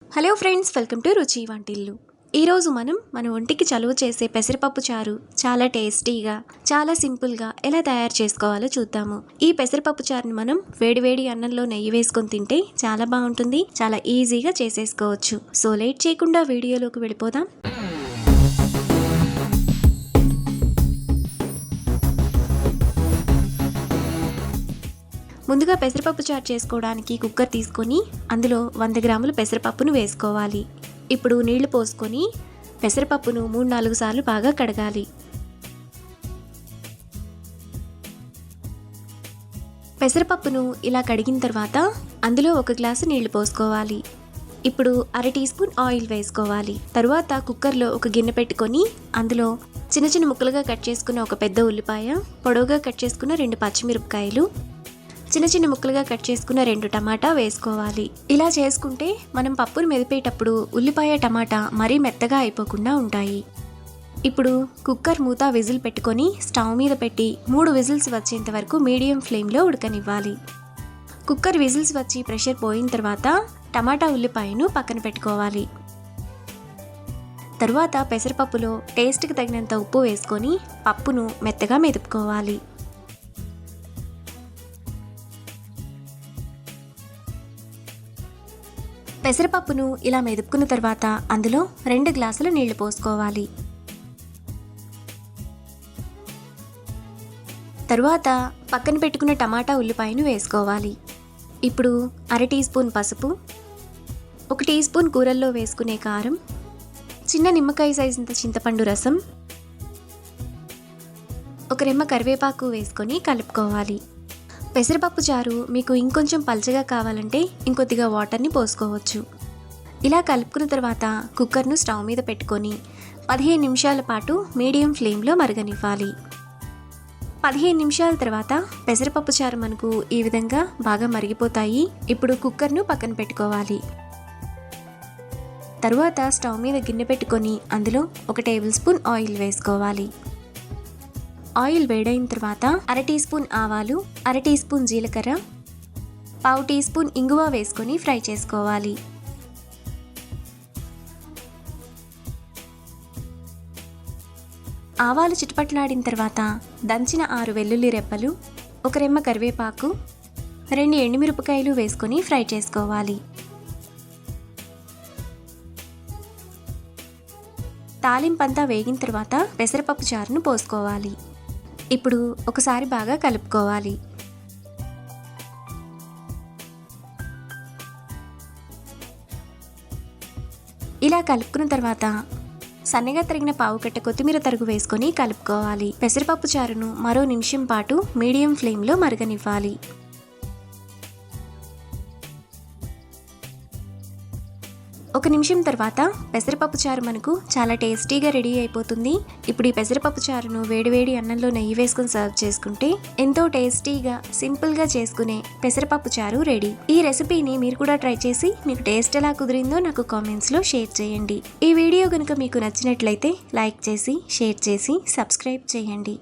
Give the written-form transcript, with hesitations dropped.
Hello friends, welcome to రుచి వంటిల్లు. ఈరోజు మన ఒంటికి చలువ చేసే పెసరపప్పు చారు చాలా టేస్టీగా, చాలా సింపుల్గా ఎలా తయారు చేసుకోవాలో చూద్దాము. ఈ పెసరపప్పు చారుని మనం వేడివేడి అన్నంలో నెయ్యి వేసుకొని తింటే చాలా బాగుంటుంది. చాలా ఈజీగా చేసేసుకోవచ్చు. సో లేట్ చేయకుండా వీడియోలోకి వెళ్ళిపోదాం. ముందుగా పెసరపప్పు చారు చేసుకోవడానికి కుక్కర్ తీసుకొని అందులో 100 గ్రాముల పెసరపప్పును వేసుకోవాలి. ఇప్పుడు నీళ్లు పోసుకొని పెసరపప్పును 3-4 సార్లు బాగా కడగాలి. పెసరపప్పును ఇలా కడిగిన తర్వాత అందులో 1 గ్లాసు నీళ్లు పోసుకోవాలి. ఇప్పుడు 1/2 టీ స్పూన్ ఆయిల్ వేసుకోవాలి. తరువాత కుక్కర్లో ఒక గిన్నె పెట్టుకొని అందులో చిన్న చిన్న ముక్కలుగా కట్ చేసుకున్న ఒక పెద్ద ఉల్లిపాయ, పొడవుగా కట్ చేసుకున్న 2 పచ్చిమిరపకాయలు, చిన్న చిన్న ముక్కలుగా కట్ చేసుకున్న 2 టమాటా వేసుకోవాలి. ఇలా చేసుకుంటే మనం పప్పును మెదిపేటప్పుడు ఉల్లిపాయ, టమాటా మరీ మెత్తగా అయిపోకుండా ఉంటాయి. ఇప్పుడు కుక్కర్ మూత విజిల్ పెట్టుకొని స్టవ్ మీద పెట్టి 3 విజిల్స్ వచ్చేంత వరకు మీడియం ఫ్లేమ్లో ఉడకనివ్వాలి. కుక్కర్ విజిల్స్ వచ్చి ప్రెషర్ పోయిన తర్వాత టమాటా, ఉల్లిపాయను పక్కన పెట్టుకోవాలి. తరువాత పెసరపప్పులో టేస్ట్కి తగినంత ఉప్పు వేసుకొని పప్పును మెత్తగా మెదుపుకోవాలి. పెసరపప్పును ఇలా మెదుపుకున్న తర్వాత అందులో 2 గ్లాసుల నీళ్లు పోసుకోవాలి. తరువాత పక్కన పెట్టుకున్న టమాటా, ఉల్లిపాయను వేసుకోవాలి. ఇప్పుడు 1/2 టీ స్పూన్ పసుపు, 1 టీ స్పూన్ కూరల్లో వేసుకునే కారం, చిన్న నిమ్మకాయ సైజంత చింతపండు రసం, 1 రెమ్మ కరివేపాకు వేసుకొని కలుపుకోవాలి. పెసరపప్పు చారు మీకు ఇంకొంచెం పల్చగా కావాలంటే ఇంకొద్దిగా వాటర్ని పోసుకోవచ్చు. ఇలా కలుపుకున్న తర్వాత కుక్కర్ను స్టవ్ మీద పెట్టుకొని 15 నిమిషాల పాటు మీడియం ఫ్లేమ్లో మరగనివ్వాలి. 15 నిమిషాల తర్వాత పెసరపప్పు చారు మనకు ఈ విధంగా బాగా మరిగిపోతాయి. ఇప్పుడు కుక్కర్ను పక్కన పెట్టుకోవాలి. తరువాత స్టవ్ మీద గిన్నె పెట్టుకొని అందులో 1 టేబుల్ స్పూన్ ఆయిల్ వేసుకోవాలి. ఆయిల్ వేడైన తర్వాత 1/2 టీ స్పూన్ ఆవాలు, 1/2 టీ స్పూన్ జీలకర్ర, 1/2 టీ స్పూన్ ఇంగువ వేసుకొని ఫ్రై చేసుకోవాలి. ఆవాలు చిటపట్లాడిన తర్వాత దంచిన 6 వెల్లుల్లి రెబ్బలు, 1 రెమ్మ కరివేపాకు, 2 ఎండుమిరపకాయలు వేసుకొని ఫ్రై చేసుకోవాలి. తాలింపంతా వేగిన తర్వాత పెసరపప్పు చారును పోసుకోవాలి. ఇప్పుడు ఒకసారి బాగా కలుపుకోవాలి. ఇలా కలుపుకున్న తర్వాత సన్నగా తరిగిన 1/4 కట్ట కొత్తిమీర తరుగు వేసుకొని కలుపుకోవాలి. పెసరపప్పు చారును మరో నిమిషం పాటు మీడియం ఫ్లేమ్లో మరగనివ్వాలి. 1 నిమిషం తర్వాత పెసరపప్పు చారు మనకు చాలా టేస్టీగా రెడీ అయిపోతుంది. ఇప్పుడు ఈ పెసరపప్పు చారును వేడివేడి అన్నంలో నెయ్యి వేసుకొని సర్వ్ చేసుకుంటే ఎంతో టేస్టీగా, సింపుల్గా చేసుకునే పెసరపప్పు చారు రెడీ. ఈ రెసిపీని మీరు కూడా ట్రై చేసి మీకు టేస్ట్ ఎలా కుదిరిందో నాకు కామెంట్స్లో షేర్ చేయండి. ఈ వీడియో కనుక మీకు నచ్చినట్లయితే లైక్ చేసి, షేర్ చేసి, సబ్స్క్రైబ్ చేయండి.